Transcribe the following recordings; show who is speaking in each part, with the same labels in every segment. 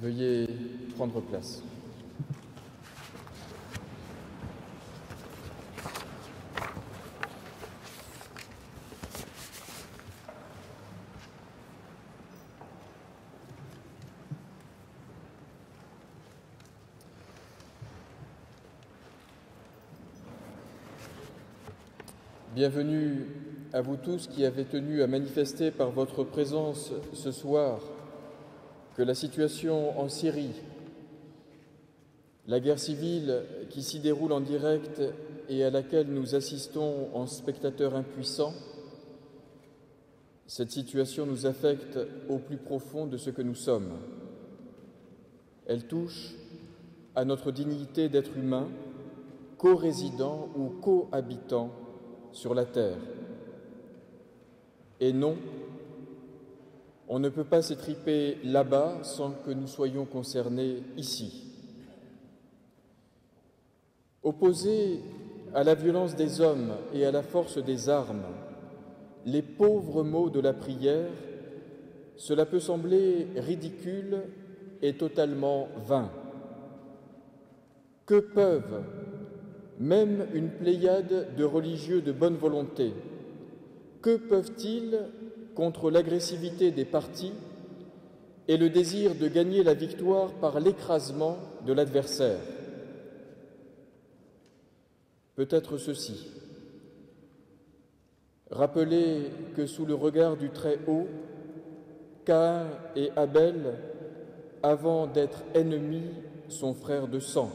Speaker 1: Veuillez prendre place. Bienvenue à vous tous qui avez tenu à manifester par votre présence ce soir que la situation en Syrie, la guerre civile qui s'y déroule en direct et à laquelle nous assistons en spectateurs impuissants, cette situation nous affecte au plus profond de ce que nous sommes. Elle touche à notre dignité d'être humain, co-résident ou cohabitant sur la terre. Et non, on ne peut pas s'étriper là-bas sans que nous soyons concernés ici. Opposés à la violence des hommes et à la force des armes, les pauvres mots de la prière, cela peut sembler ridicule et totalement vain. Que peuvent, même une pléiade de religieux de bonne volonté, que peuvent-ils contre l'agressivité des partis et le désir de gagner la victoire par l'écrasement de l'adversaire? Peut-être ceci: rappeler que sous le regard du Très-Haut, Caïn et Abel, avant d'être ennemis, sont frères de sang.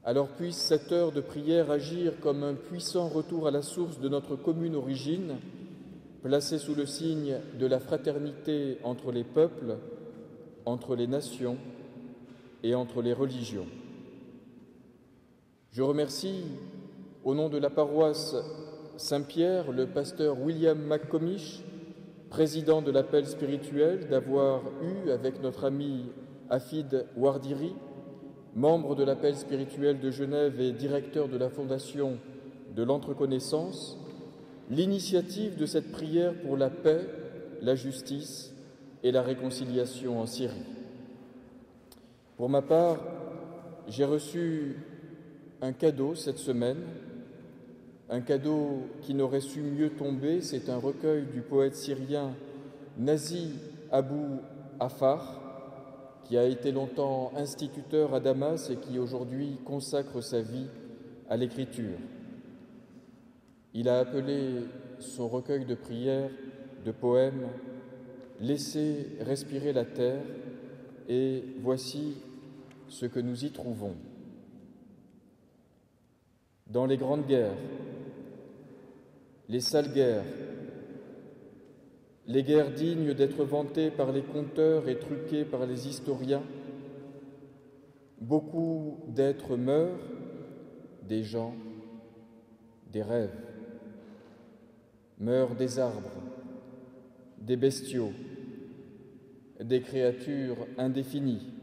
Speaker 1: Alors puisse cette heure de prière agir comme un puissant retour à la source de notre commune origine, placée sous le signe de la fraternité entre les peuples, entre les nations et entre les religions. Je remercie, au nom de la paroisse Saint-Pierre, le pasteur William McComish, président de l'appel spirituel, d'avoir eu, avec notre ami Hafid Wardiri, membre de l'appel spirituel de Genève et directeur de la fondation de l'entreconnaissance, l'initiative de cette prière pour la paix, la justice et la réconciliation en Syrie. Pour ma part, j'ai reçu un cadeau cette semaine, un cadeau qui n'aurait su mieux tomber. C'est un recueil du poète syrien Nazi Abou Afar, qui a été longtemps instituteur à Damas et qui aujourd'hui consacre sa vie à l'écriture. Il a appelé son recueil de prières, de poèmes, « Laissez respirer la terre » et voici ce que nous y trouvons. Dans les grandes guerres, les sales guerres, les guerres dignes d'être vantées par les conteurs et truquées par les historiens, beaucoup d'êtres meurent, des gens, des rêves. Meurent des arbres, des bestiaux, des créatures indéfinies.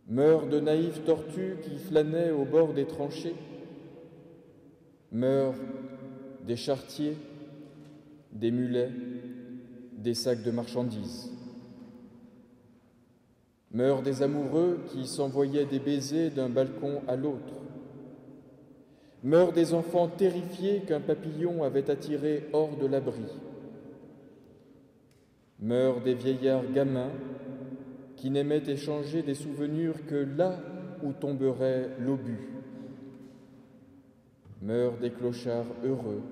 Speaker 1: Meurent de naïves tortues qui flânaient au bord des tranchées. Meurent des charretiers, des mulets, des sacs de marchandises. Meurent des amoureux qui s'envoyaient des baisers d'un balcon à l'autre. Meurent des enfants terrifiés qu'un papillon avait attirés hors de l'abri. Meurent des vieillards gamins qui n'aimaient échanger des souvenirs que là où tomberait l'obus. Meurent des clochards heureux,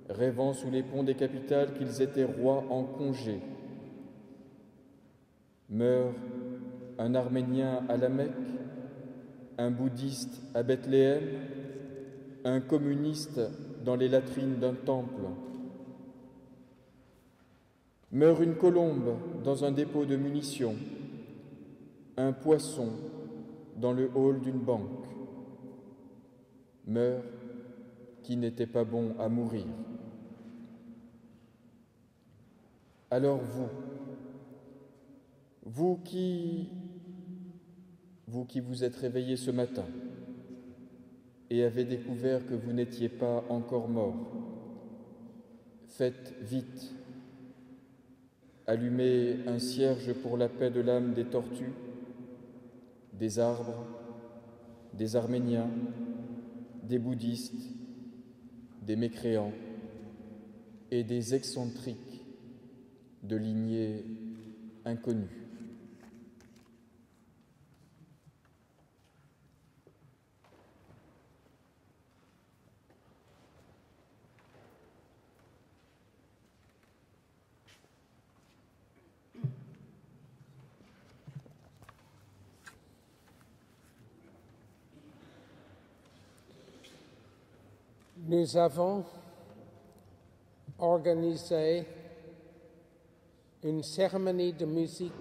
Speaker 1: rêvant sous les ponts des capitales qu'ils étaient rois en congé. Meurt un Arménien à la Mecque, un bouddhiste à Bethléem, un communiste dans les latrines d'un temple. Meurt une colombe dans un dépôt de munitions, un poisson dans le hall d'une banque. Meurt qui n'était pas bon à mourir. Alors vous qui vous êtes réveillés ce matin et avez découvert que vous n'étiez pas encore mort, faites vite. Allumez un cierge pour la paix de l'âme des tortues, des arbres, des Arméniens, des bouddhistes, des mécréants et des excentriques de lignées inconnues.
Speaker 2: Nous avons organisé une cérémonie de musique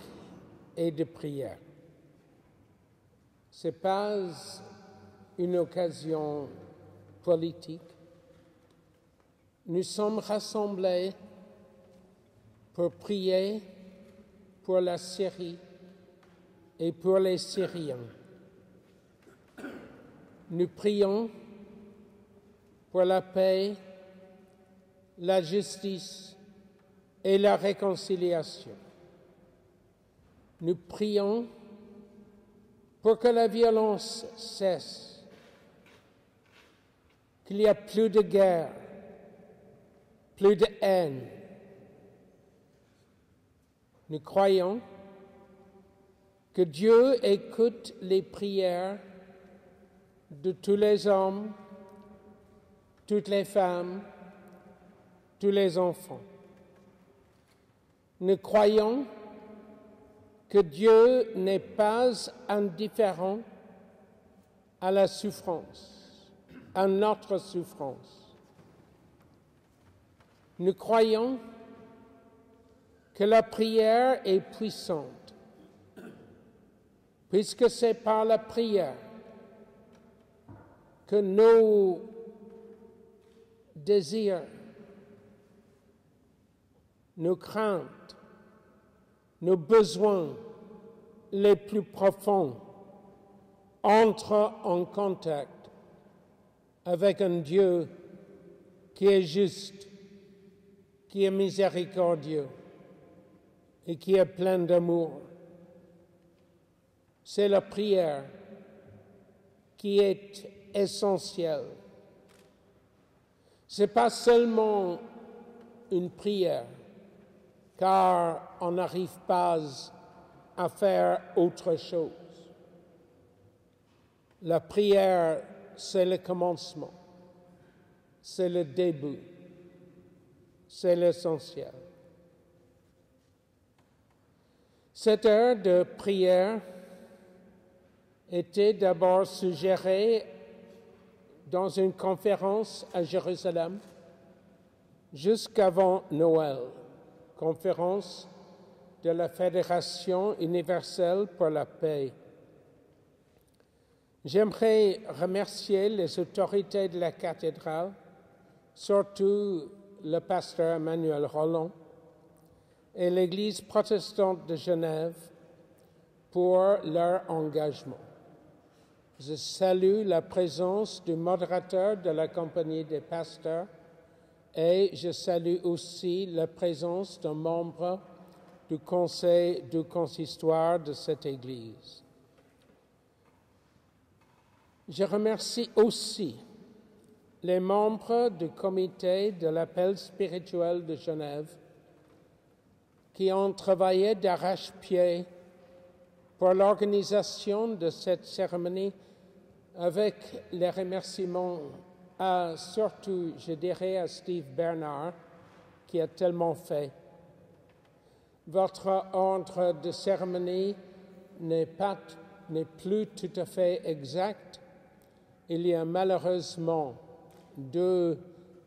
Speaker 2: et de prière. Ce n'est pas une occasion politique. Nous sommes rassemblés pour prier pour la Syrie et pour les Syriens. Nous prions pour la paix, la justice et la réconciliation. Nous prions pour que la violence cesse, qu'il n'y ait plus de guerre, plus de haine. Nous croyons que Dieu écoute les prières de tous les hommes, toutes les femmes, tous les enfants. Nous croyons que Dieu n'est pas indifférent à la souffrance, à notre souffrance. Nous croyons que la prière est puissante, puisque c'est par la prière que nos désirs, nos craintes, nos besoins les plus profonds entrent en contact avec un Dieu qui est juste, qui est miséricordieux et qui est plein d'amour. C'est la prière qui est essentielle. Ce n'est pas seulement une prière, car on n'arrive pas à faire autre chose. La prière, c'est le commencement, c'est le début, c'est l'essentiel. Cette heure de prière était d'abord suggérée dans une conférence à Jérusalem jusqu'avant Noël, conférence de la Fédération universelle pour la paix. J'aimerais remercier les autorités de la cathédrale, surtout le pasteur Emmanuel Roland et l'Église protestante de Genève pour leur engagement. Je salue la présence du modérateur de la Compagnie des pasteurs et je salue aussi la présence d'un membre du conseil du consistoire de cette Église. Je remercie aussi les membres du comité de l'appel spirituel de Genève qui ont travaillé d'arrache-pied pour l'organisation de cette cérémonie, avec les remerciements surtout, je dirais, à Steve Bernard, qui a tellement fait. Votre ordre de cérémonie n'est plus tout à fait exact. Il y a malheureusement 2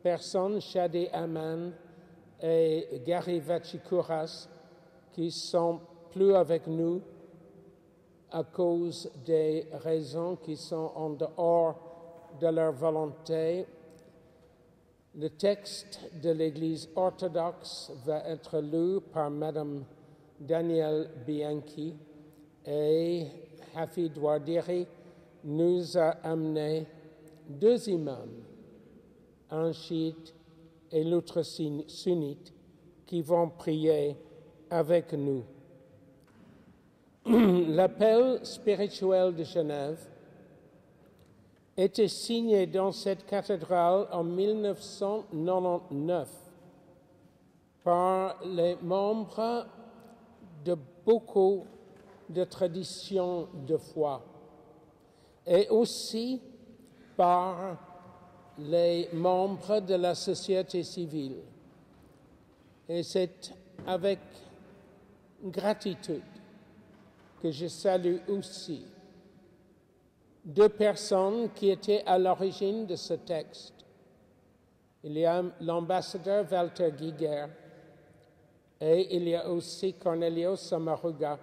Speaker 2: personnes, Shadi Aman et Gary Vachikouras, qui sont plus avec nous à cause des raisons qui sont en dehors de leur volonté. Le texte de l'Église orthodoxe va être lu par Madame Danielle Bianchi et Hafid Wardiri nous a amené 2 imams, un chiite et l'autre sunnite, qui vont prier avec nous. L'appel spirituel de Genève était signé dans cette cathédrale en 1999 par les membres de beaucoup de traditions de foi et aussi par les membres de la société civile. Et c'est avec gratitude que je salue aussi deux personnes qui étaient à l'origine de ce texte. Il y a l'ambassadeur Walter Giger et il y a aussi Cornelio Samaruga,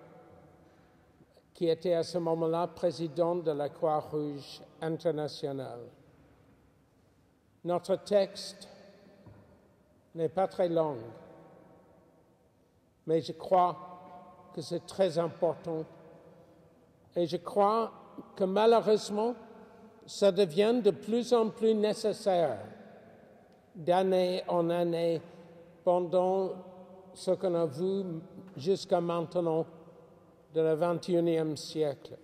Speaker 2: qui était à ce moment-là président de la Croix-Rouge internationale. Notre texte n'est pas très long, mais je crois que c'est très important. Et je crois que malheureusement, ça devient de plus en plus nécessaire d'année en année pendant ce qu'on a vu jusqu'à maintenant de le XXIe siècle.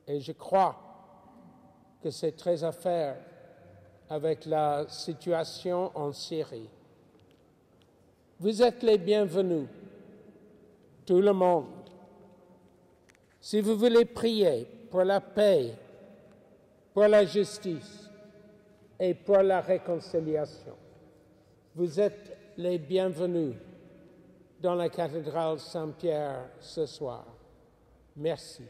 Speaker 2: Et je crois que c'est très à faire avec la situation en Syrie. Vous êtes les bienvenus, tout le monde. Si vous voulez prier pour la paix, pour la justice et pour la réconciliation, vous êtes les bienvenus dans la cathédrale Saint-Pierre ce soir. Merci.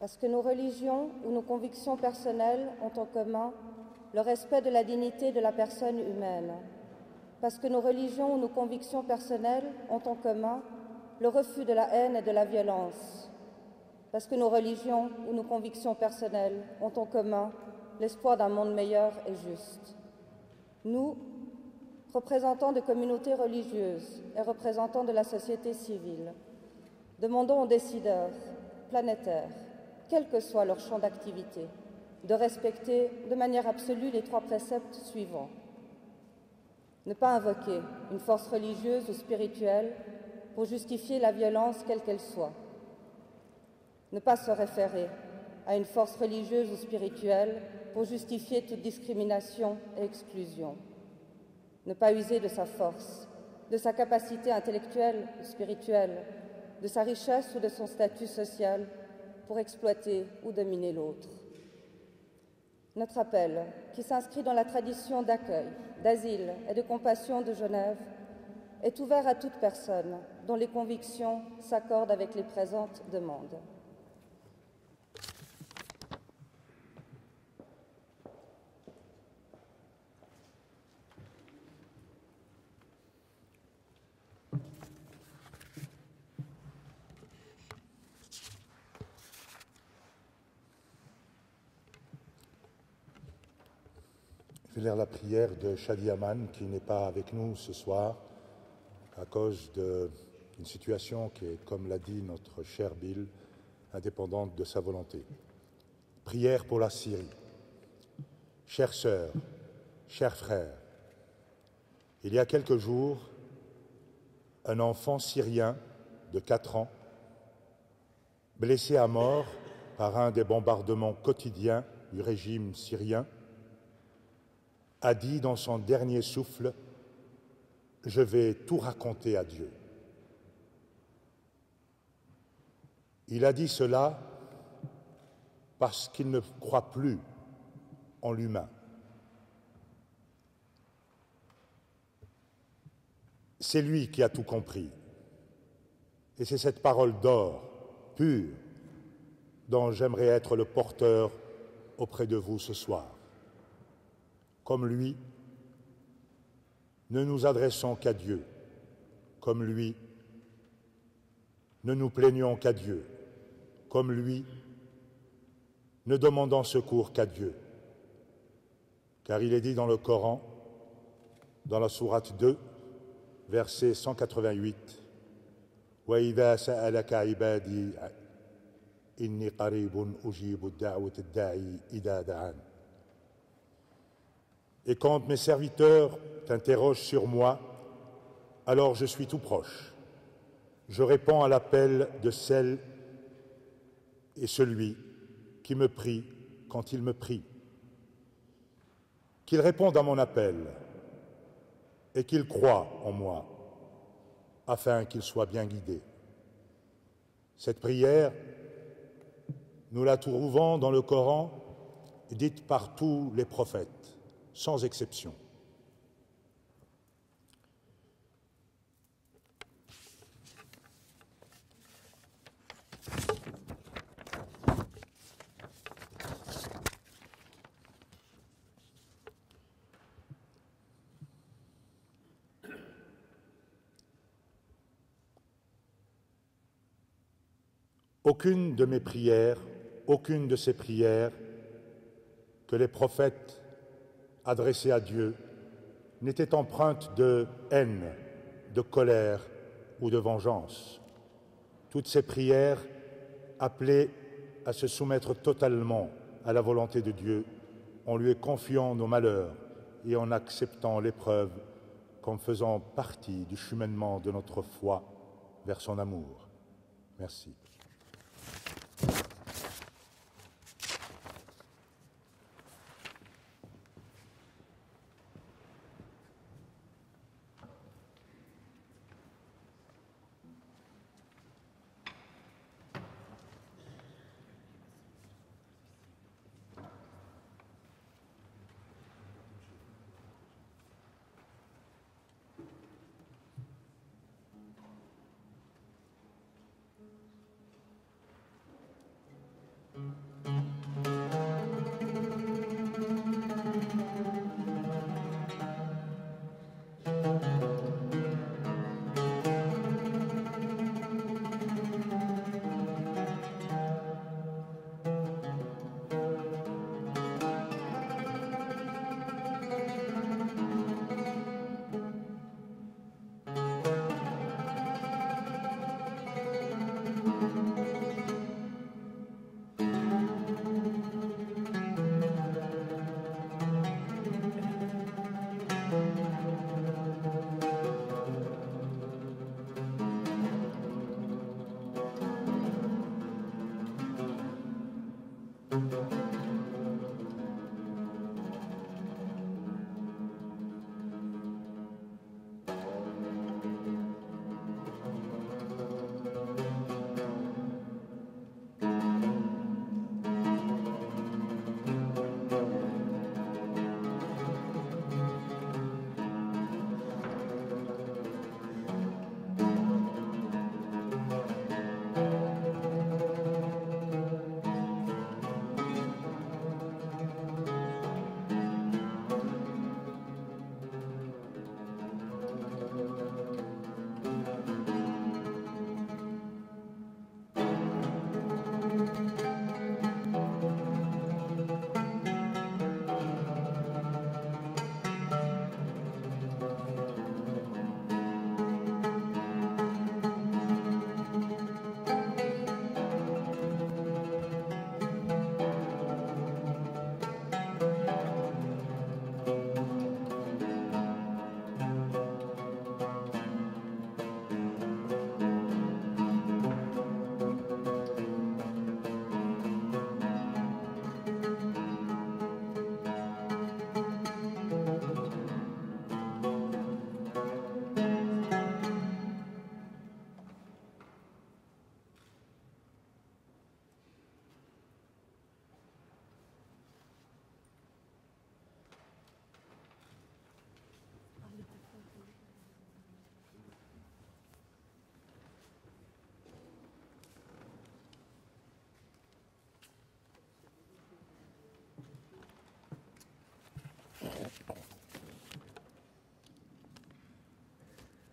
Speaker 3: Parce que nos religions ou nos convictions personnelles ont en commun le respect de la dignité de la personne humaine. Parce que nos religions ou nos convictions personnelles ont en commun le refus de la haine et de la violence. Parce que nos religions ou nos convictions personnelles ont en commun l'espoir d'un monde meilleur et juste. Nous, représentants de communautés religieuses et représentants de la société civile, demandons aux décideurs planétaires, quel que soit leur champ d'activité, de respecter de manière absolue les trois préceptes suivants. Ne pas invoquer une force religieuse ou spirituelle pour justifier la violence quelle qu'elle soit. Ne pas se référer à une force religieuse ou spirituelle pour justifier toute discrimination et exclusion. Ne pas user de sa force, de sa capacité intellectuelle ou spirituelle, de sa richesse ou de son statut social pour exploiter ou dominer l'autre. Notre appel, qui s'inscrit dans la tradition d'accueil, d'asile et de compassion de Genève, est ouvert à toute personne dont les convictions s'accordent avec les présentes demandes.
Speaker 4: Je vais lire la prière de Shadi Aman, qui n'est pas avec nous ce soir à cause d'une situation qui est, comme l'a dit notre cher Bill, indépendante de sa volonté. Prière pour la Syrie. Chères sœurs, chers frères, il y a quelques jours, un enfant syrien de 4 ans, blessé à mort par un des bombardements quotidiens du régime syrien, a dit dans son dernier souffle « Je vais tout raconter à Dieu ». Il a dit cela parce qu'il ne croit plus en l'humain. C'est lui qui a tout compris. Et c'est cette parole d'or, pure, dont j'aimerais être le porteur auprès de vous ce soir. Comme lui, ne nous adressons qu'à Dieu. Comme lui, ne nous plaignons qu'à Dieu. Comme lui, ne demandons secours qu'à Dieu. Car il est dit dans le Coran, dans la sourate 2, verset 188, وإذا سألك عبادي إني قريب أجيب الدعوة الداعي إذا دعان. Et quand mes serviteurs t'interrogent sur moi, alors je suis tout proche. Je réponds à l'appel de celle et celui qui me prie quand il me prie. Qu'il réponde à mon appel et qu'il croie en moi, afin qu'il soit bien guidé. Cette prière, nous la trouvons dans le Coran, dite par tous les prophètes, sans exception. Aucune de mes prières, aucune de ces prières que les prophètes adressaient à Dieu n'était empreinte de haine, de colère ou de vengeance. Toutes ces prières appelaient à se soumettre totalement à la volonté de Dieu en lui confiant nos malheurs et en acceptant l'épreuve comme faisant partie du cheminement de notre foi vers son amour. Merci.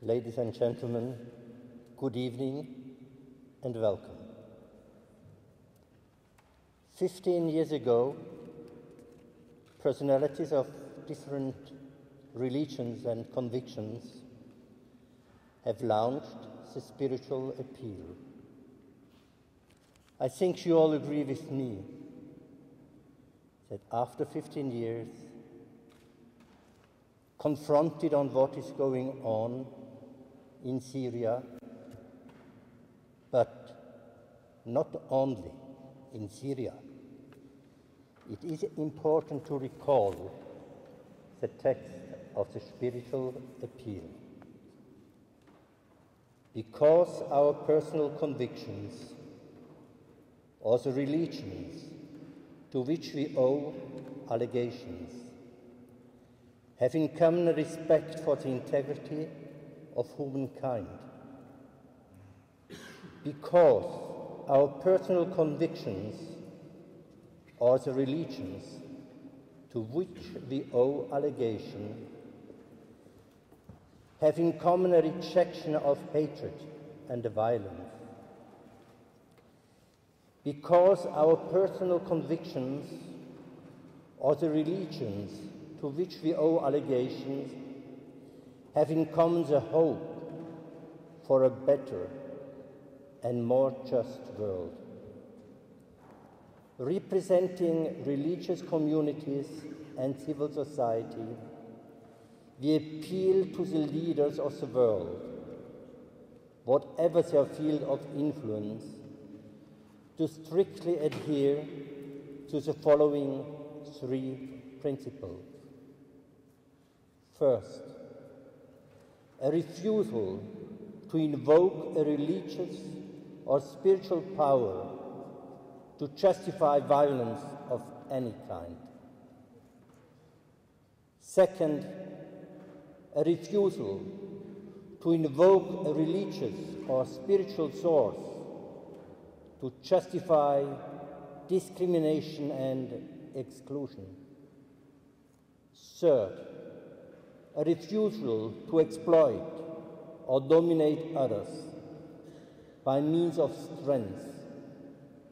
Speaker 5: Ladies and gentlemen, good evening and welcome. 15 years ago, personalities of different religions and convictions have launched the spiritual appeal. I think you all agree with me that after 15 years, confronted on what is going on in Syria, but not only in Syria, it is important to recall the text of the spiritual appeal. Because our personal convictions, or the religions to which we owe allegations, have in common respect for the integrity of humankind. Because our personal convictions, or the religions to which we owe allegation, have in common a rejection of hatred and violence. Because our personal convictions, or the religions to which we owe allegations, have in common the hope for a better and more just world. Representing religious communities and civil society, we appeal to the leaders of the world, whatever their field of influence, to strictly adhere to the following three principles. First, a refusal to invoke a religious or spiritual power to justify violence of any kind. Second, a refusal to invoke a religious or spiritual source to justify discrimination and exclusion. Third, a refusal to exploit or dominate others by means of strength,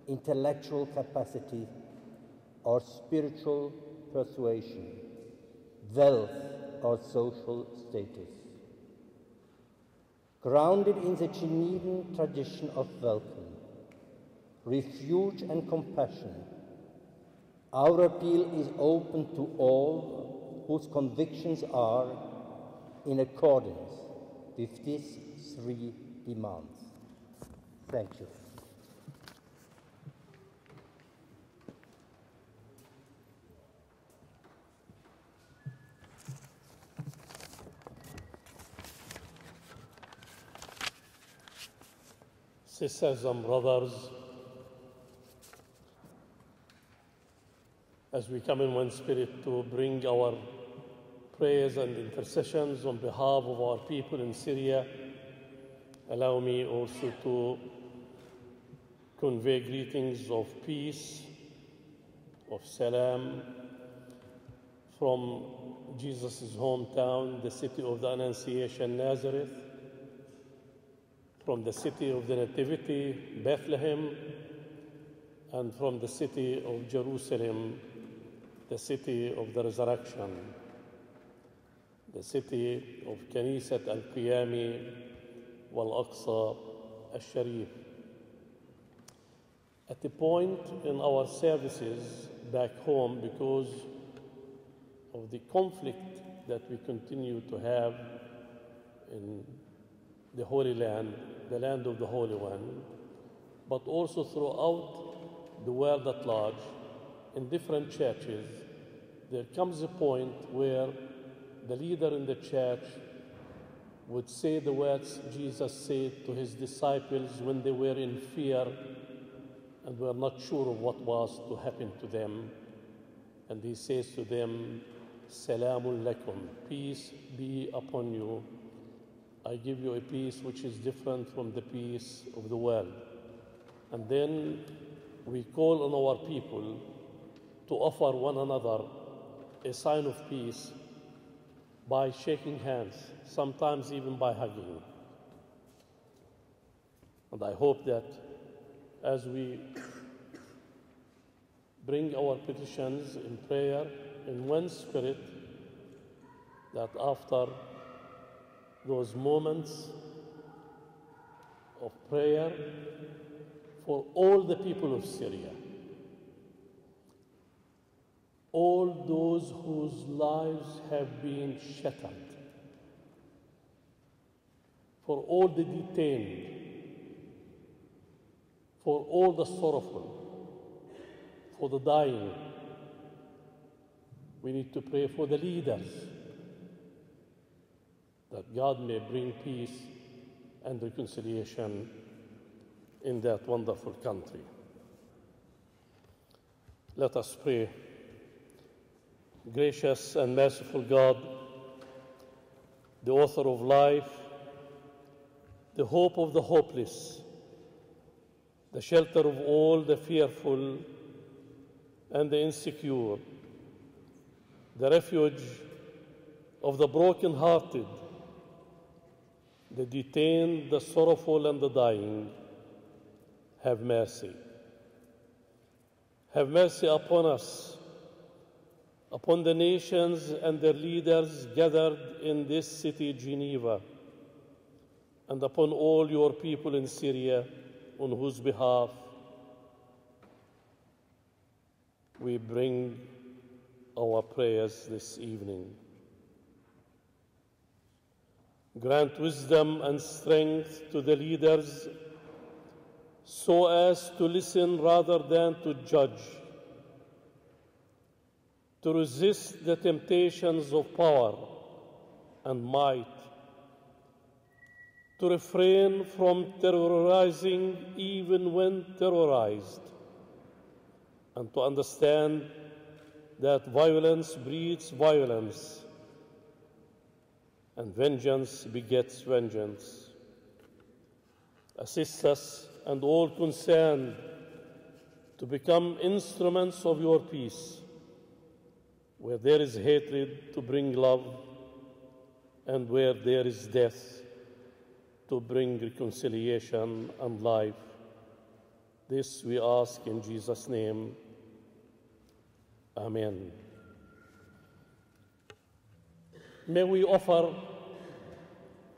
Speaker 5: intellectual capacity, or spiritual persuasion, wealth, or social status. Grounded in the Genevan tradition of welcome, refuge, and compassion, our appeal is open to all whose convictions are in accordance with these three demands. Thank you.
Speaker 6: Sisters and brothers, as we come in one spirit to bring our prayers and intercessions on behalf of our people in Syria, allow me also to convey greetings of peace, of salam, from Jesus' hometown, the city of the Annunciation, Nazareth, from the city of the Nativity, Bethlehem, and from the city of Jerusalem, the city of the Resurrection, the city of Kanisat al-Qiyami wal-Aqsa al-Sharif. At a point in our services back home, because of the conflict that we continue to have in the Holy Land, the land of the Holy One, but also throughout the world at large, in different churches, there comes a point where the leader in the church would say the words Jesus said to his disciples when they were in fear and were not sure of what was to happen to them. And he says to them, Salamun lakum, peace be upon you. I give you a peace which is different from the peace of the world. And then we call on our people to offer one another a sign of peace by shaking hands, sometimes even by hugging. And I hope that as we bring our petitions in prayer in one spirit, that after those moments of prayer for all the people of Syria, all those whose lives have been shattered, for all the detained, for all the sorrowful, for the dying. We need to pray for the leaders, that God may bring peace and reconciliation in that wonderful country. Let us pray. Gracious and merciful God, the author of life, the hope of the hopeless, the shelter of all the fearful and the insecure, the refuge of the broken-hearted, the detained, the sorrowful, and the dying, have mercy. Have mercy upon us, upon the nations and their leaders gathered in this city, Geneva, and upon all your people in Syria, on whose behalf we bring our prayers this evening. Grant wisdom and strength to the leaders so as to listen rather than to judge, to resist the temptations of power and might, to refrain from terrorizing even when terrorized, and to understand that violence breeds violence and vengeance begets vengeance. Assist us and all concerned to become instruments of your peace, where there is hatred, to bring love, and where there is death, to bring reconciliation and life. This we ask in Jesus' name. Amen. May we offer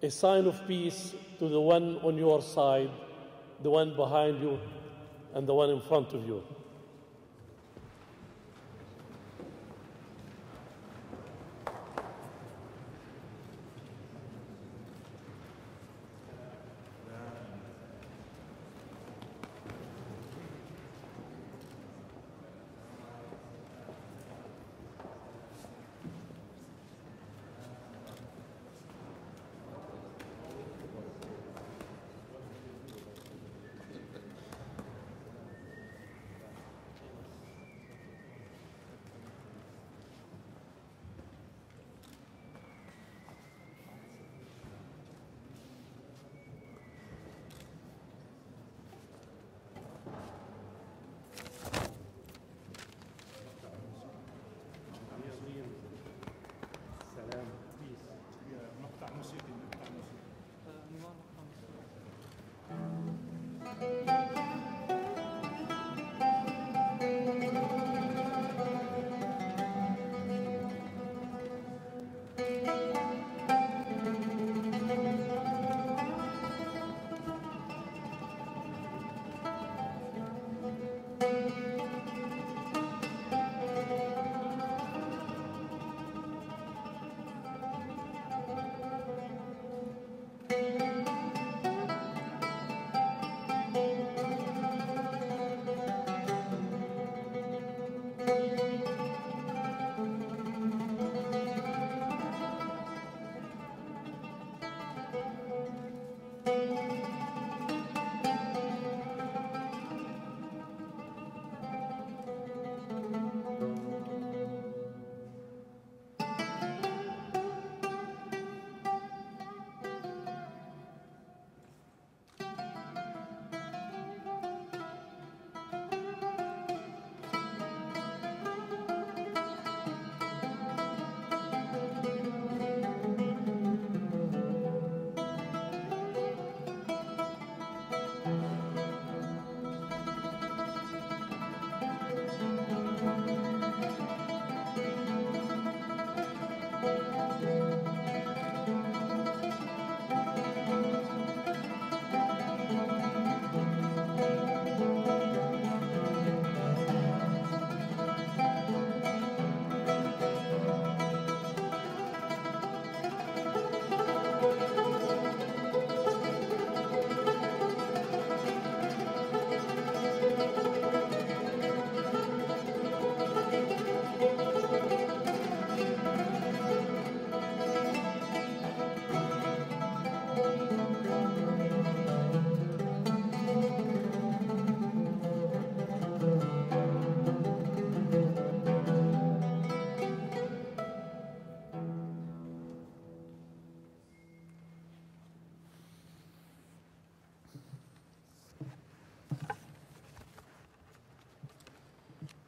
Speaker 6: a sign of peace to the one on your side, the one behind you, and the one in front of you.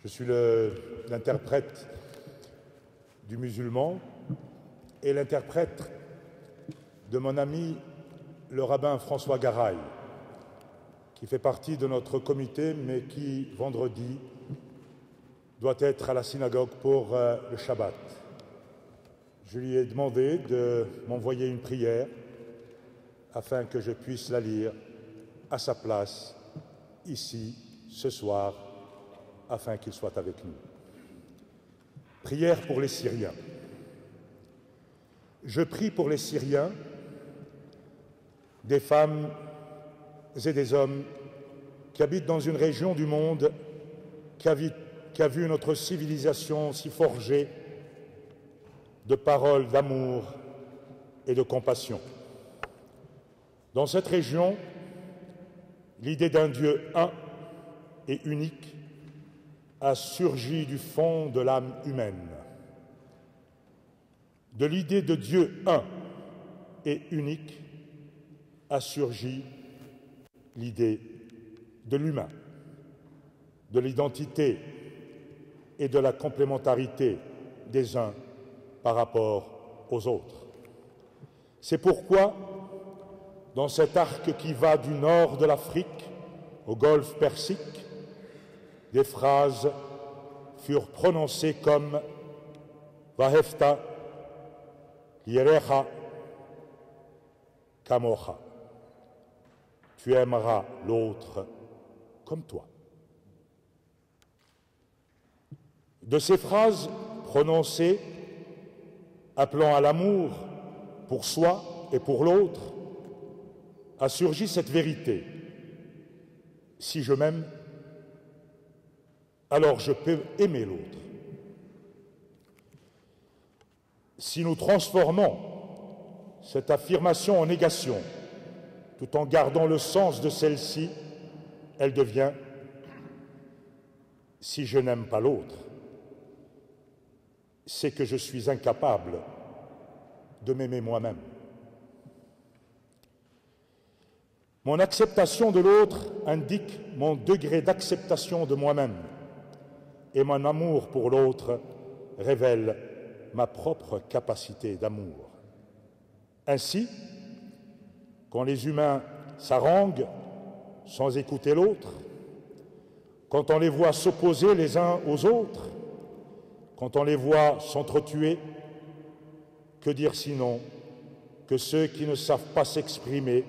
Speaker 4: Je suis l'interprète du musulman et l'interprète de mon ami le rabbin François Garay, qui fait partie de notre comité, mais qui, vendredi, doit être à la synagogue pour le Shabbat. Je lui ai demandé de m'envoyer une prière afin que je puisse la lire à sa place, ici, ce soir, afin qu'il soit avec nous. Prière pour les Syriens. Je prie pour les Syriens, des femmes et des hommes qui habitent dans une région du monde qui a vu notre civilisation s'y forger de paroles d'amour et de compassion. Dans cette région, l'idée d'un Dieu un et unique a surgi du fond de l'âme humaine. De l'idée de Dieu un et unique a surgi l'idée de l'humain, de l'identité et de la complémentarité des uns par rapport aux autres. C'est pourquoi, dans cet arc qui va du nord de l'Afrique au golfe Persique, des phrases furent prononcées comme « Vahefta lirecha kamocha » « Tu aimeras l'autre comme toi ». De ces phrases prononcées appelant à l'amour pour soi et pour l'autre, a surgi cette vérité. Si je m'aime, alors je peux aimer l'autre. Si nous transformons cette affirmation en négation, tout en gardant le sens de celle-ci, elle devient « si je n'aime pas l'autre, c'est que je suis incapable de m'aimer moi-même ». Mon acceptation de l'autre indique mon degré d'acceptation de moi-même, et mon amour pour l'autre révèle ma propre capacité d'amour. Ainsi, quand les humains s'haranguent sans écouter l'autre, quand on les voit s'opposer les uns aux autres, quand on les voit s'entretuer, que dire sinon que ceux qui ne savent pas s'exprimer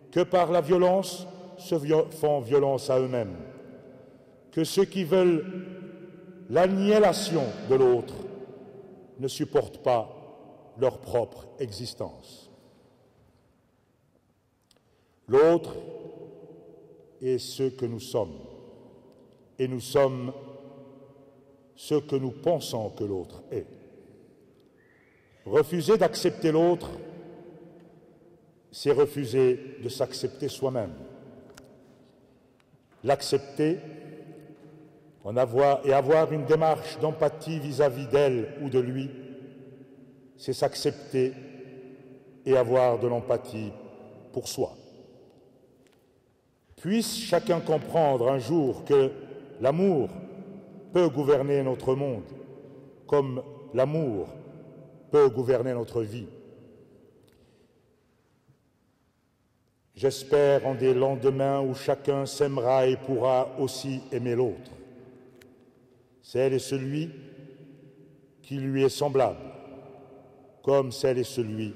Speaker 4: que par la violence se font violence à eux-mêmes, que ceux qui veulent l'annihilation de l'autre ne supportent pas leur propre existence. L'autre est ce que nous sommes, et nous sommes ce que nous pensons que l'autre est. Refuser d'accepter l'autre, c'est refuser de s'accepter soi-même. L'accepter et avoir une démarche d'empathie vis-à-vis d'elle ou de lui, c'est s'accepter et avoir de l'empathie pour soi. Puisse chacun comprendre un jour que l'amour peut gouverner notre monde, comme l'amour peut gouverner notre vie. J'espère en des lendemains où chacun s'aimera et pourra aussi aimer l'autre. Celle et celui qui lui est semblable, comme celle et celui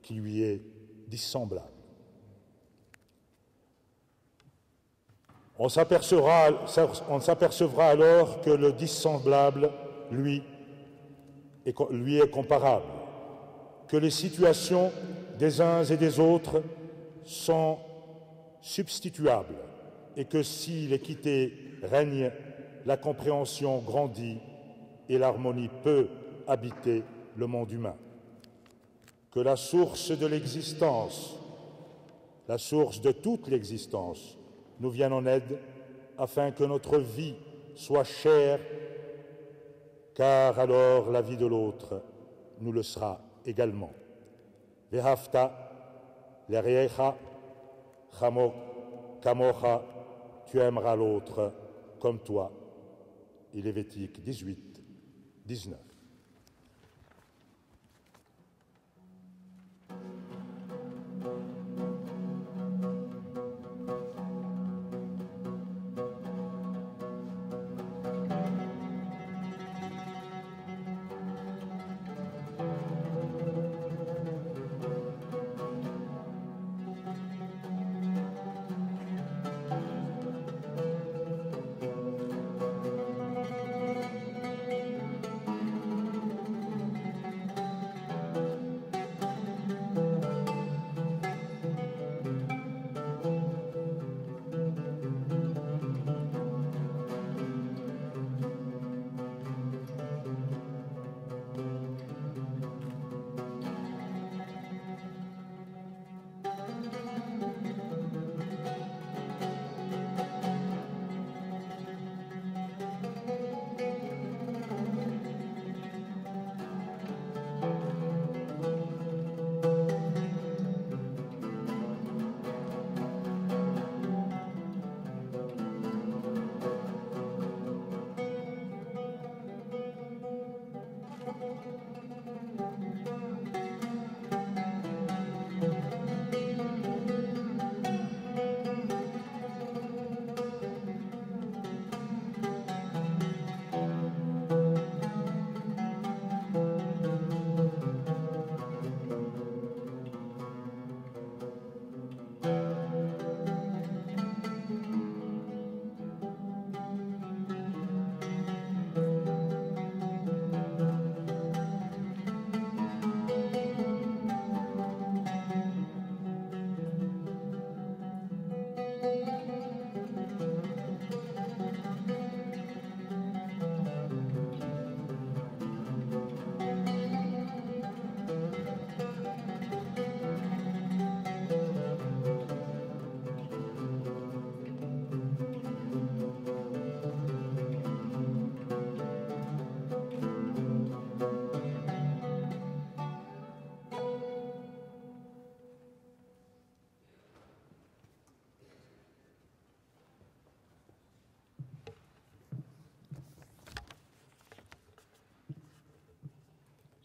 Speaker 4: qui lui est dissemblable. On s'apercevra alors que le dissemblable, lui est comparable, que les situations des uns et des autres sont substituables et que si l'équité règne, la compréhension grandit et l'harmonie peut habiter le monde humain. Que la source de l'existence, la source de toute l'existence, nous vienne en aide afin que notre vie soit chère, car alors la vie de l'autre nous le sera également. Vehafta, l'erecha, kamocha, tu aimeras l'autre comme toi. et Lévitique 18, 19.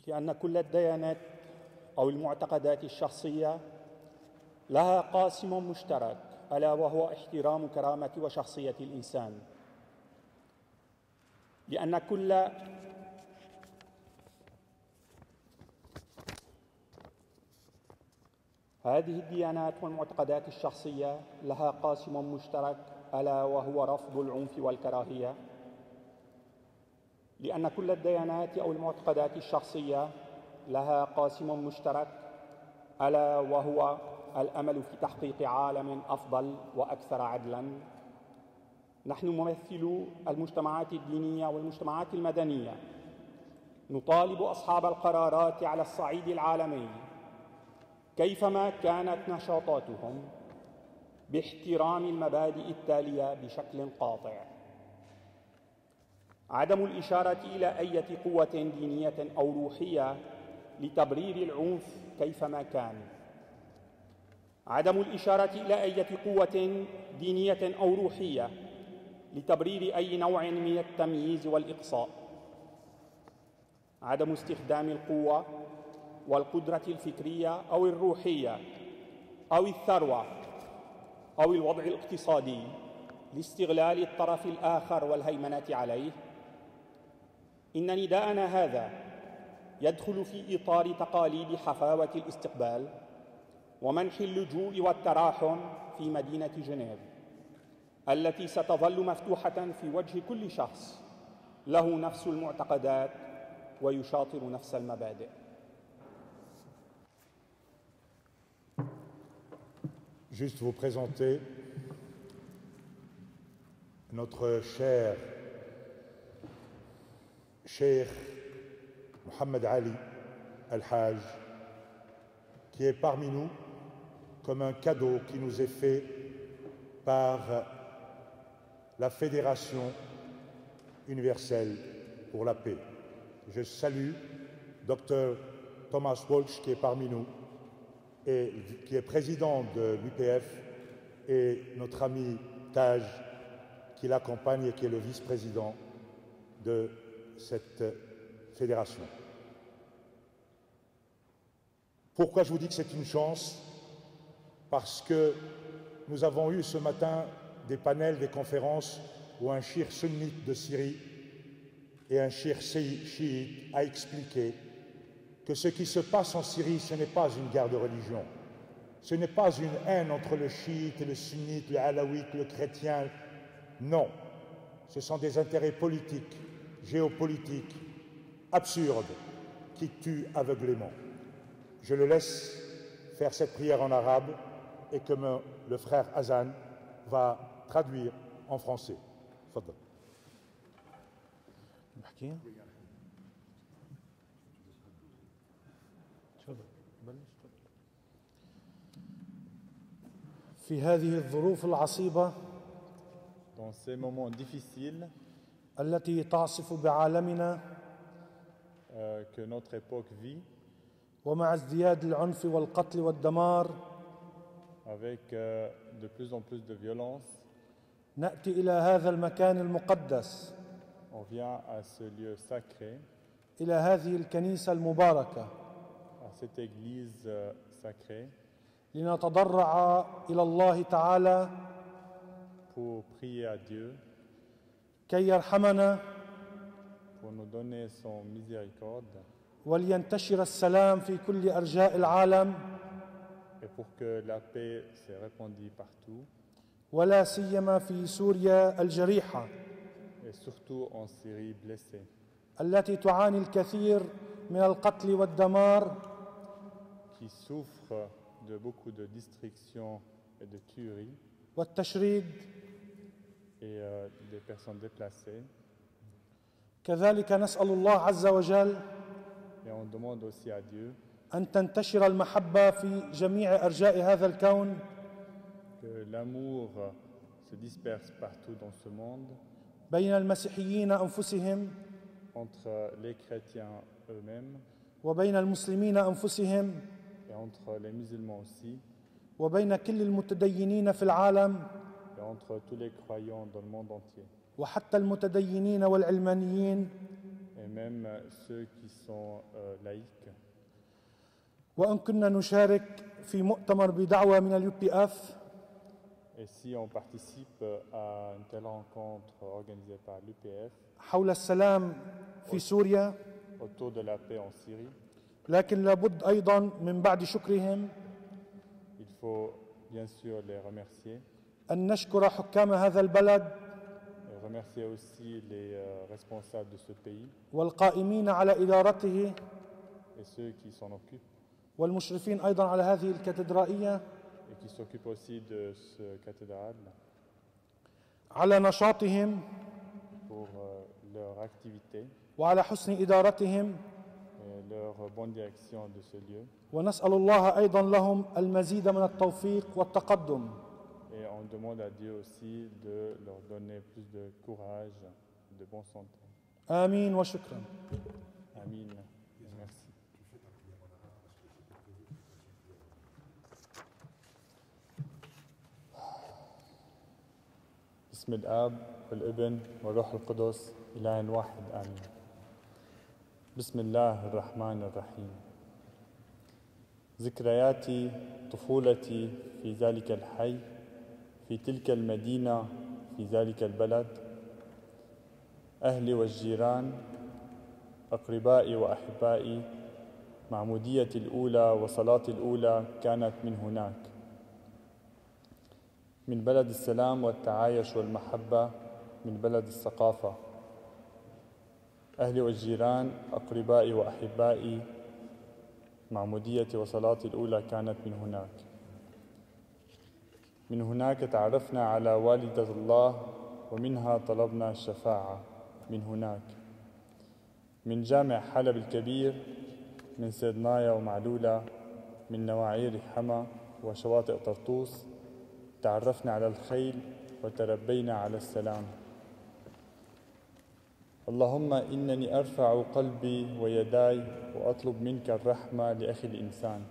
Speaker 7: لأن كل الديانات أو المعتقدات الشخصية لها قاسم مشترك، ألا وهو احترام كرامة وشخصية الإنسان. لأن كل هذه الديانات والمعتقدات الشخصية لها قاسم مشترك، ألا وهو رفض العنف والكراهية. لأن كل الديانات أو المعتقدات الشخصية لها قاسم مشترك، ألا وهو الأمل في تحقيق عالم أفضل وأكثر عدلاً. نحن ممثلو المجتمعات الدينية والمجتمعات المدنية نطالب أصحاب القرارات على الصعيد العالمي كيفما كانت نشاطاتهم باحترام المبادئ التالية بشكل قاطع: عدم الإشارة إلى أي قوة دينية أو روحية لتبرير العنف كيفما كان، عدم الإشارة إلى أي قوة دينية أو روحية لتبرير أي نوع من التمييز والإقصاء، عدم استخدام القوة والقدرة الفكرية أو الروحية أو الثروة أو الوضع الاقتصادي لاستغلال الطرف الآخر والهيمنة عليه. إن نداءنا هذا يدخل في إطار تقاليد حفاوة الاستقبال ومنح اللجوء والتراحم في مدينة جنيف، التي ستظل مفتوحة في وجه كل شخص له نفس المعتقدات ويشاطر نفس المبادئ.
Speaker 4: Juste vous présenter notre cher Cheikh Mohamed Ali Al-Hajj, qui est parmi nous comme un cadeau qui nous est fait par la Fédération universelle pour la paix. Je salue Dr Thomas Walsh, qui est parmi nous et qui est président de l'UPF, et notre ami Taj qui l'accompagne et qui est le vice-président. de cette fédération. Pourquoi je vous dis que c'est une chance? Parce que nous avons eu ce matin des panels, des conférences où un cheikh sunnite de Syrie et un cheikh chiite a expliqué que ce qui se passe en Syrie, ce n'est pas une guerre de religion, ce n'est pas une haine entre le chiite et le sunnite, le alawite, le chrétien, non, ce sont des intérêts politiques, géopolitiques, absurdes, qui tuent aveuglément. Je le laisse faire cette prière en arabe et que le frère Hazan va traduire en français. Fadal.
Speaker 8: في هذه الظروف العصيبة
Speaker 9: dans ces moments difficiles
Speaker 8: التي تعصف بعالمنا
Speaker 9: que notre époque vit,
Speaker 8: ومع ازدياد العنف والقتل والدمار
Speaker 9: avec de plus en plus de violence,
Speaker 8: نأتي إلى هذا المكان المقدس
Speaker 9: on vient à ce lieu sacré,
Speaker 8: إلى هذه الكنيسة المباركة
Speaker 9: à cette église sacrée,
Speaker 8: لنتضرع إلى الله تعالى
Speaker 9: pour prier à Dieu,
Speaker 8: كي يرحمنا
Speaker 9: pour nous donner son miséricorde
Speaker 8: ولينتشر السلام في كل أرجاء العالم
Speaker 9: et pour que la paix se répandue partout,
Speaker 8: ولا سيما في سوريا الجريحة
Speaker 9: et surtout en Syrie blessée,
Speaker 8: التي تعاني الكثير من القتل والدمار
Speaker 9: qui souffre de beaucoup de destruction et de tueries
Speaker 8: والتشريد
Speaker 9: et des personnes déplacées.
Speaker 8: كذلك نسأل الله عز وجل
Speaker 9: Et on demande aussi à Dieu
Speaker 8: أن تنتشر المحبة في جميع أرجاء هذا الكون
Speaker 9: que l'amour se disperse partout dans ce monde,
Speaker 8: بين المسيحيين أنفسهم
Speaker 9: entre les chrétiens eux-mêmes
Speaker 8: وبين المسلمين أنفسهم
Speaker 9: et entre les musulmans aussi,
Speaker 8: وبين كل المتدينين في العالم
Speaker 9: et entre tous les croyants dans le monde entier,
Speaker 8: وحتى المتدينين والعلمانيين
Speaker 9: et même ceux qui sont laïcs.
Speaker 8: وإن كنا نشارك في مؤتمر بدعوة من الUPF
Speaker 9: Et si on participe à une telle rencontre organisée par l'UPF
Speaker 8: حول السلام في سوريا
Speaker 9: autour de la paix en Syrie,
Speaker 8: لكن لابد أيضا من بعد شكرهم
Speaker 9: il faut bien sûr les remercier
Speaker 8: أن نشكر حكام هذا البلد
Speaker 9: et remercier aussi les responsables de ce pays
Speaker 8: والقائمين على إدارته
Speaker 9: et ceux qui s'en occupent
Speaker 8: والمشرفين أيضا على هذه الكاتدرائية
Speaker 9: et qui s'occupent aussi de ce cathédrale
Speaker 8: على نشاطهم
Speaker 9: pour leur activité
Speaker 8: وعلى حسن إدارتهم
Speaker 9: et leur bonne direction de ce lieu.
Speaker 8: ونسأل الله أيضا لهم المزيد من التوفيق والتقدم
Speaker 9: Et on demande à Dieu aussi de leur donner plus de courage, de bonne santé.
Speaker 8: آمين وشكرا.
Speaker 9: Amin. Merci. بسم الآب والابن والروح القدس إله واحد آمين. بسم الله الرحمن الرحيم. ذكرياتي طفولتي في ذلك الحي، في تلك المدينة، في ذلك البلد، أهلي والجيران، أقربائي وأحبائي، معموديتي الأولى وصلاتي الأولى كانت من هناك، من بلد السلام والتعايش والمحبة، من بلد الثقافة. أهلي والجيران، أقربائي وأحبائي، معموديتي وصلاتي الأولى كانت من هناك. من هناك تعرفنا على والدة الله ومنها طلبنا الشفاعة. من هناك من جامع حلب الكبير، من سيدنايا ومعلولة، من نواعير حما وشواطئ طرطوس تعرفنا على الخيل وتربينا على السلام. اللهم إنني أرفع قلبي ويداي وأطلب منك الرحمة لأخي الإنسان،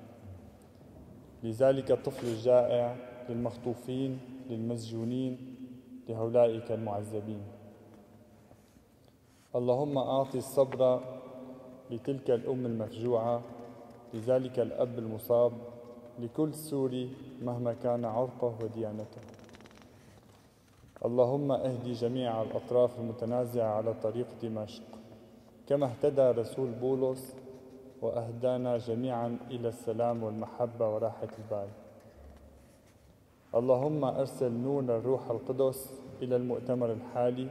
Speaker 9: لذلك الطفل الجائع، للمخطوفين، للمسجونين، لهؤلاء المعذبين. اللهم أعطي الصبر لتلك الأم المفجوعة، لذلك الأب المصاب، لكل سوري مهما كان عرقه وديانته. اللهم اهدي جميع الأطراف المتنازعة على طريق دمشق، كما اهتدى رسول بولس وأهدانا جميعا إلى السلام والمحبة وراحة البال. اللهم أرسل نور الروح القدس إلى المؤتمر الحالي،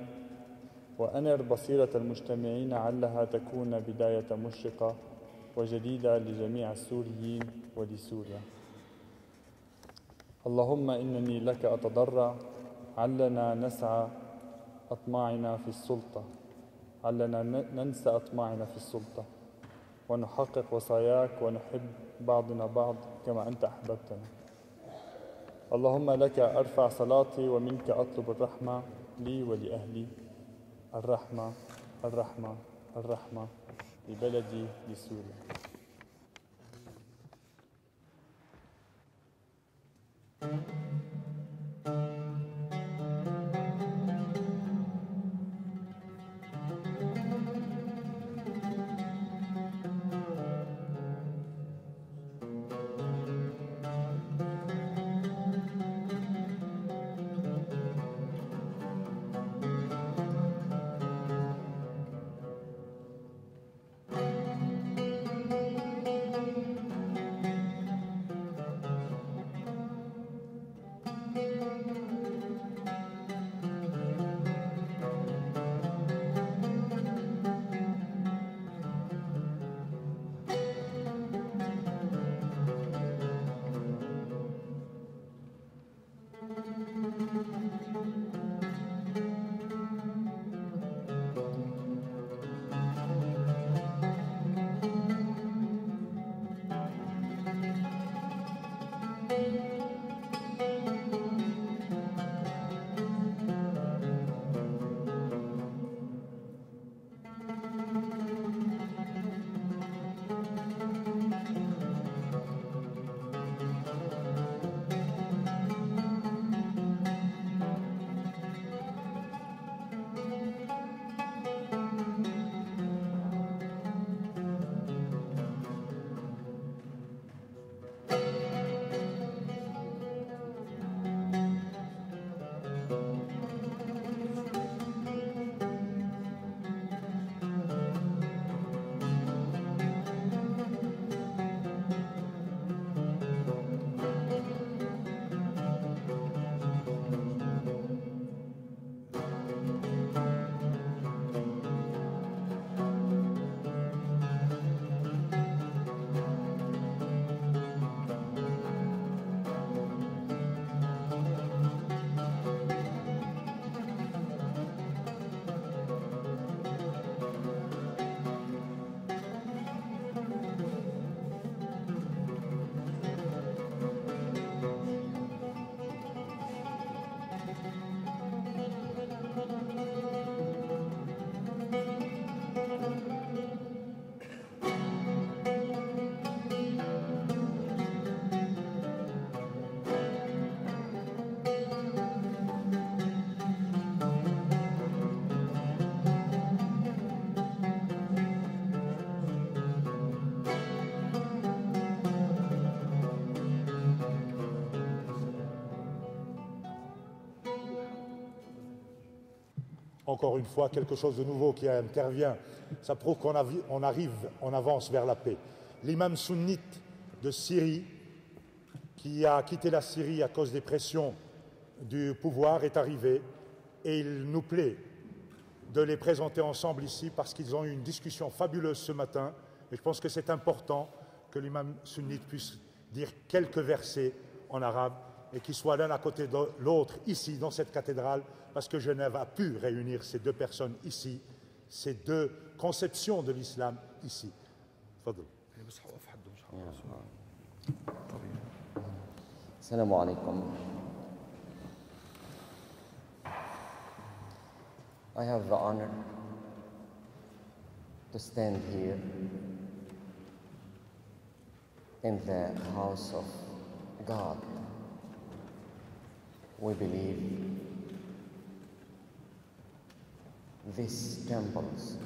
Speaker 9: وأنر بصيرة المجتمعين علها تكون بداية مشرقة وجديدة لجميع السوريين ولسوريا. اللهم إنني لك أتضرع، علنا نسعى أطماعنا في السلطة، علنا ننسى أطماعنا في السلطة ونحقق وصاياك ونحب بعضنا بعض كما أنت أحببتنا. اللهم لك أرفع صلاتي ومنك أطلب الرحمة لي ولأهلي، الرحمة الرحمة الرحمة لبلدي لسوريا.
Speaker 4: Encore une fois, quelque chose de nouveau qui intervient. Ça prouve qu'on on avance vers la paix. L'imam sunnite de Syrie, qui a quitté la Syrie à cause des pressions du pouvoir, est arrivé et il nous plaît de les présenter ensemble ici parce qu'ils ont eu une discussion fabuleuse ce matin et je pense que c'est important que l'imam sunnite puisse dire quelques versets en arabe et qu'ils soient l'un à côté de l'autre ici dans cette cathédrale parce que Genève a pu réunir ces deux personnes ici, ces deux conceptions de l'islam ici. Fadl.
Speaker 10: Assalamu alaikum. I have the honor to stand here in the house of God. We believe these temples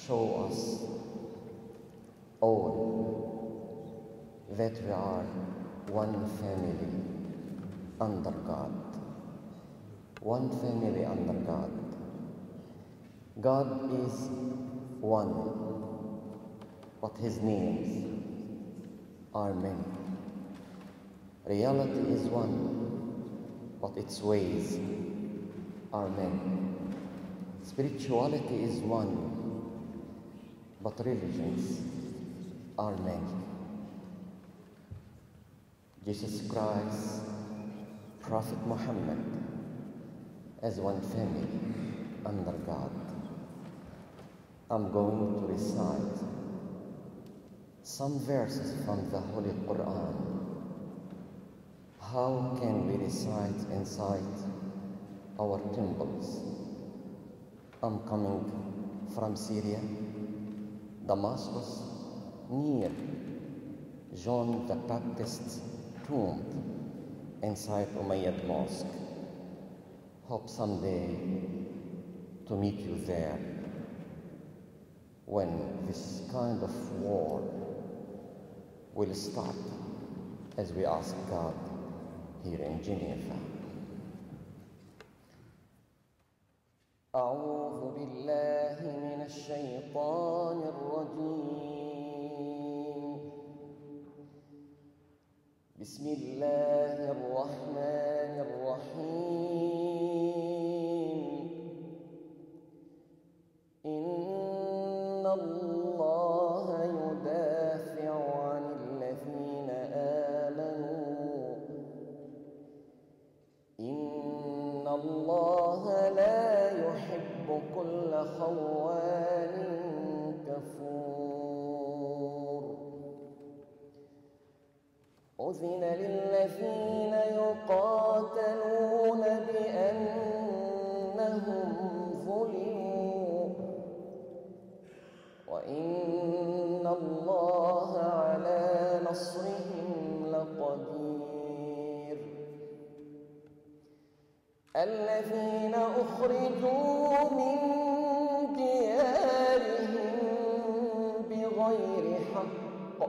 Speaker 10: show us all that we are one family under God. One family under God. God is one, but His names are many. Reality is one, but its ways are many. Spirituality is one, but religions are many. Jesus Christ, Prophet Muhammad, as one family under God. I'm going to recite some verses from the Holy Quran. How can we recite inside our temples? I'm coming from Syria, Damascus, near John the Baptist's tomb inside Umayyad Mosque. Hope someday to meet you there when this kind of war will stop, as we ask God here in Geneva. أعوذ بالله من الشيطان الرجيم. بسم الله الرحمن الرحيم. إن الله يدافع عن الذين آمنوا. إن الله لا يحب كل خوان كفور. أذن للذين يقاتلون بأنهم ظلموا وإن الله على نصرهم لقدير. الذين أخرجوا من ديارهم بغير حق.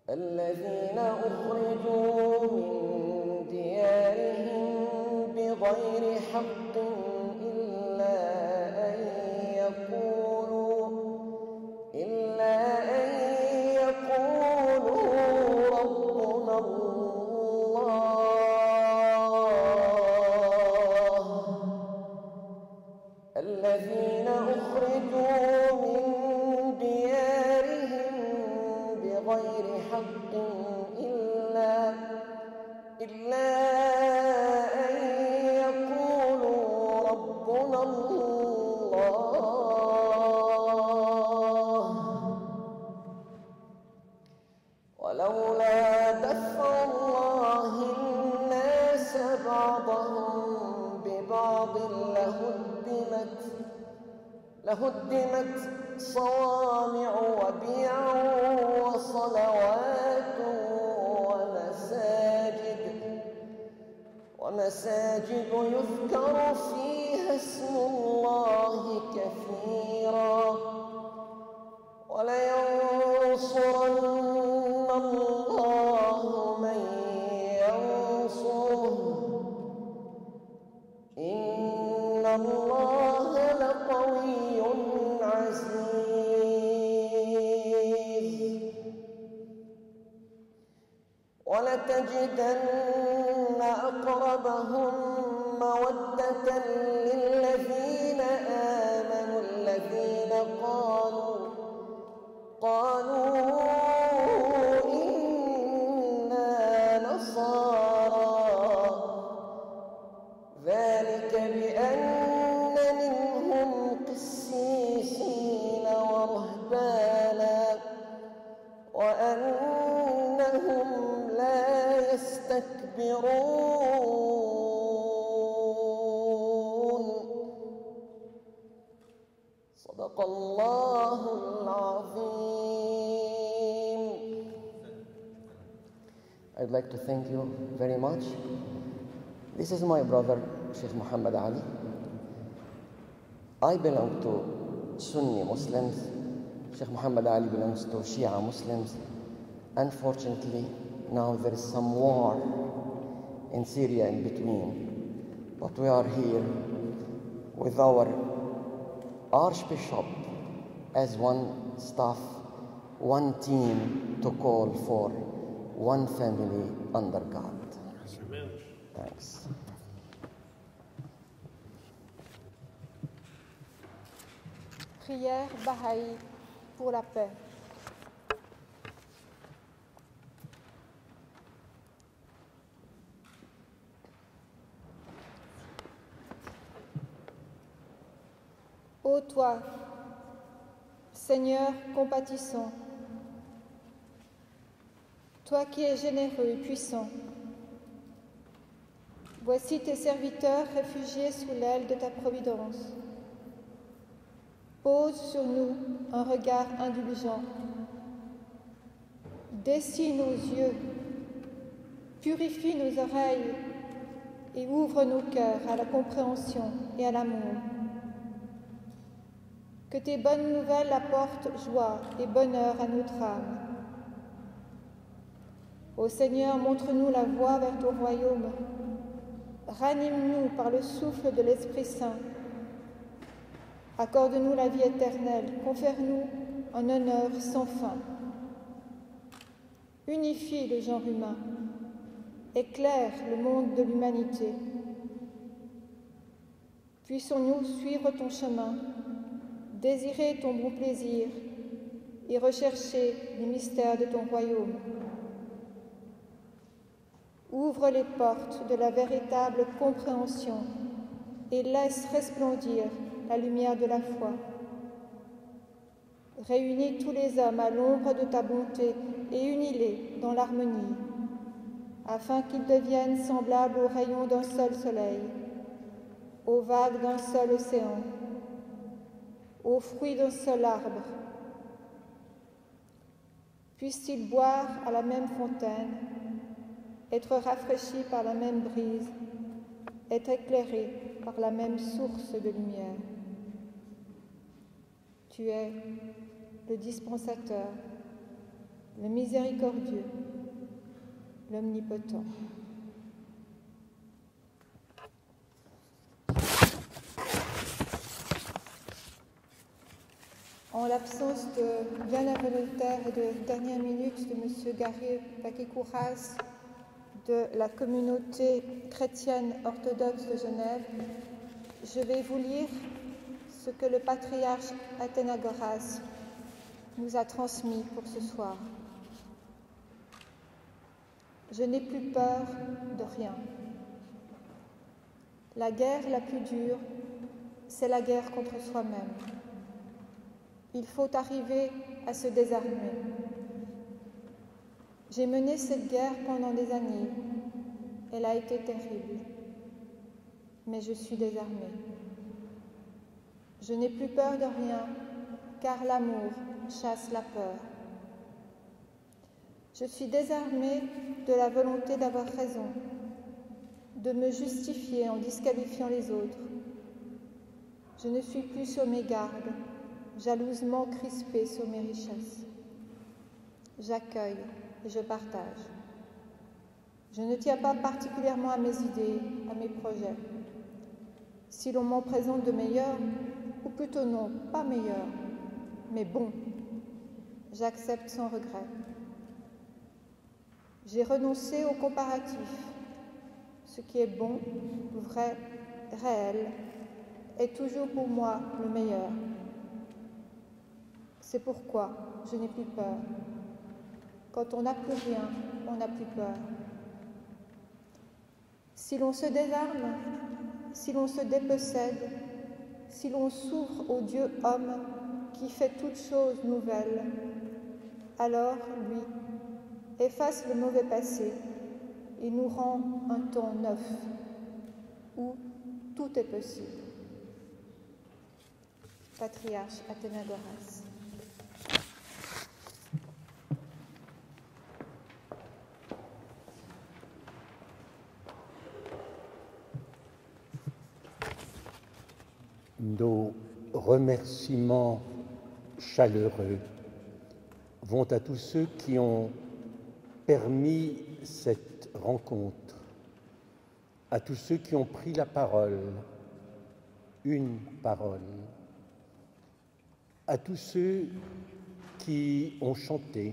Speaker 10: الذين أخرجوا من ديارهم بغير حق إلا أن يقولوا ربنا الله. الذين أخرجوا من ديارهم بغير حق إلا أن يقولوا ربنا الله. ولولا دفع الله الناس بعضهم ببعض لهدمت صوامع وبيع وصلوات ومساجد يذكر فيها اسم الله كثيرا ولينصرن الله من ينصره. إن الله لقوي عزيز. ولتجدن أقربهم مودة للذين آمنوا الذين قالوا إنا نصارى. ذلك بأن منهم قسيسين ورهبانا وأنهم لا يستكبرون. صدق الله العظيم. I'd like to thank you very much. This is my brother Sheikh Muhammad Ali. I belong to Sunni Muslims. Sheikh Muhammad Ali belongs to Shia Muslims. Unfortunately, now there is some war in Syria in between. But we are here with our Archbishop as one staff, one team to call for one family under God. Amen. Thanks.
Speaker 11: Prière Baha'i pour la paix. Ô toi, Seigneur compatissant, toi qui es généreux et puissant, voici tes serviteurs réfugiés sous l'aile de ta providence. Pose sur nous un regard indulgent. Dessis nos yeux, purifie nos oreilles et ouvre nos cœurs à la compréhension et à l'amour. Que tes bonnes nouvelles apportent joie et bonheur à notre âme. Ô Seigneur, montre-nous la voie vers ton royaume. Ranime-nous par le souffle de l'Esprit Saint. Accorde-nous la vie éternelle, confère-nous un honneur sans fin. Unifie le genre humain, éclaire le monde de l'humanité. Puissons-nous suivre ton chemin, désirer ton bon plaisir et rechercher les mystères de ton royaume. Ouvre les portes de la véritable compréhension et laisse resplendir la lumière de la foi. Réunis tous les hommes à l'ombre de ta bonté et unis-les dans l'harmonie, afin qu'ils deviennent semblables aux rayons d'un seul soleil, aux vagues d'un seul océan, aux fruits d'un seul arbre. Puissent-ils boire à la même fontaine, être rafraîchis par la même brise, être éclairés par la même source de lumière. Tu es le dispensateur, le miséricordieux, l'omnipotent. En l'absence de bien involontaire et de dernière minute de M. Gary Bakekouras de la communauté chrétienne orthodoxe de Genève, je vais vous lire ce que le patriarche Athénagoras nous a transmis pour ce soir. Je n'ai plus peur de rien. La guerre la plus dure, c'est la guerre contre soi-même. Il faut arriver à se désarmer. J'ai mené cette guerre pendant des années. Elle a été terrible. Mais je suis désarmée. Je n'ai plus peur de rien, car l'amour chasse la peur. Je suis désarmée de la volonté d'avoir raison, de me justifier en disqualifiant les autres. Je ne suis plus sur mes gardes, jalousement crispée sur mes richesses. J'accueille et je partage. Je ne tiens pas particulièrement à mes idées, à mes projets. Si l'on m'en présente de meilleurs, ou plutôt non, pas meilleurs, mais bons, j'accepte sans regret. J'ai renoncé au comparatif. Ce qui est bon, vrai, réel, est toujours pour moi le meilleur. C'est pourquoi je n'ai plus peur. Quand on n'a plus rien, on n'a plus peur. Si l'on se désarme, si l'on se dépossède, si l'on s'ouvre au Dieu homme qui fait toutes choses nouvelles, alors, lui, efface le mauvais passé et nous rend un temps neuf, où tout est possible. Patriarche Athénagoras.
Speaker 5: remerciements chaleureux vont à tous ceux qui ont permis cette rencontre, à tous ceux qui ont pris la parole, une parole, à tous ceux qui ont chanté,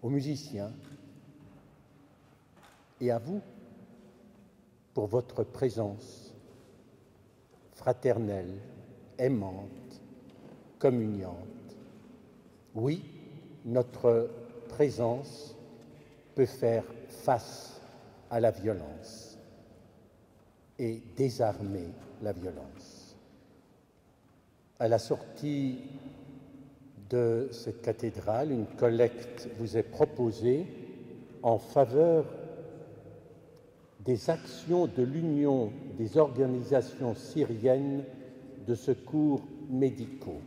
Speaker 5: aux musiciens, et à vous pour votre présence fraternelle, aimante, communiante. Oui, notre présence peut faire face à la violence et désarmer la violence. À la sortie de cette cathédrale, une collecte vous est proposée en faveur des actions de l'Union des organisations syriennes de secours médicaux.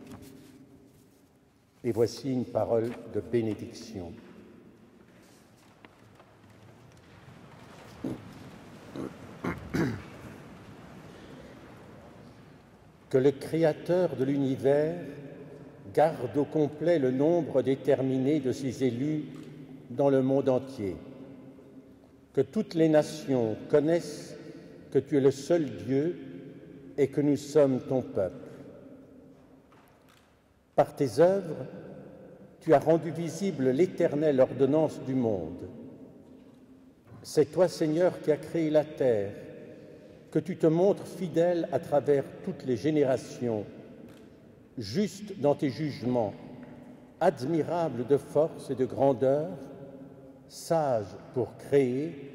Speaker 5: Et voici une parole de bénédiction. Que le Créateur de l'univers garde au complet le nombre déterminé de ses élus dans le monde entier. Que toutes les nations connaissent que tu es le seul Dieu et que nous sommes ton peuple. Par tes œuvres, tu as rendu visible l'éternelle ordonnance du monde. C'est toi, Seigneur, qui as créé la terre, que tu te montres fidèle à travers toutes les générations, juste dans tes jugements, admirable de force et de grandeur, sage pour créer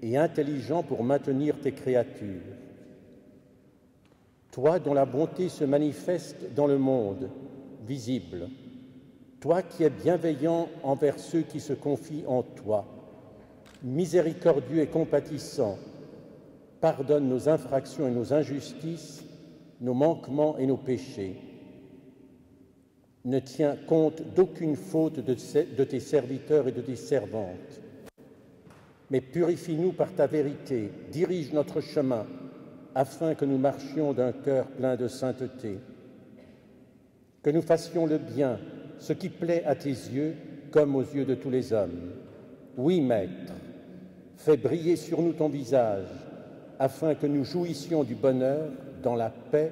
Speaker 5: et intelligent pour maintenir tes créatures. Toi dont la bonté se manifeste dans le monde, visible, toi qui es bienveillant envers ceux qui se confient en toi, miséricordieux et compatissant, pardonne nos infractions et nos injustices, nos manquements et nos péchés. Ne tiens compte d'aucune faute de tes serviteurs et de tes servantes, mais purifie-nous par ta vérité, dirige notre chemin, afin que nous marchions d'un cœur plein de sainteté. Que nous fassions le bien, ce qui plaît à tes yeux, comme aux yeux de tous les hommes. Oui, Maître, fais briller sur nous ton visage, afin que nous jouissions du bonheur dans la paix,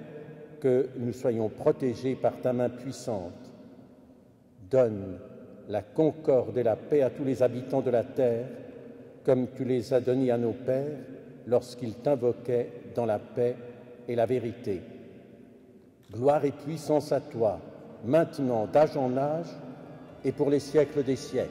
Speaker 5: que nous soyons protégés par ta main puissante. Donne la concorde et la paix à tous les habitants de la terre, comme tu les as donnés à nos pères lorsqu'ils t'invoquaient dans la paix et la vérité. Gloire et puissance à toi, maintenant, d'âge en âge, et pour les siècles des siècles.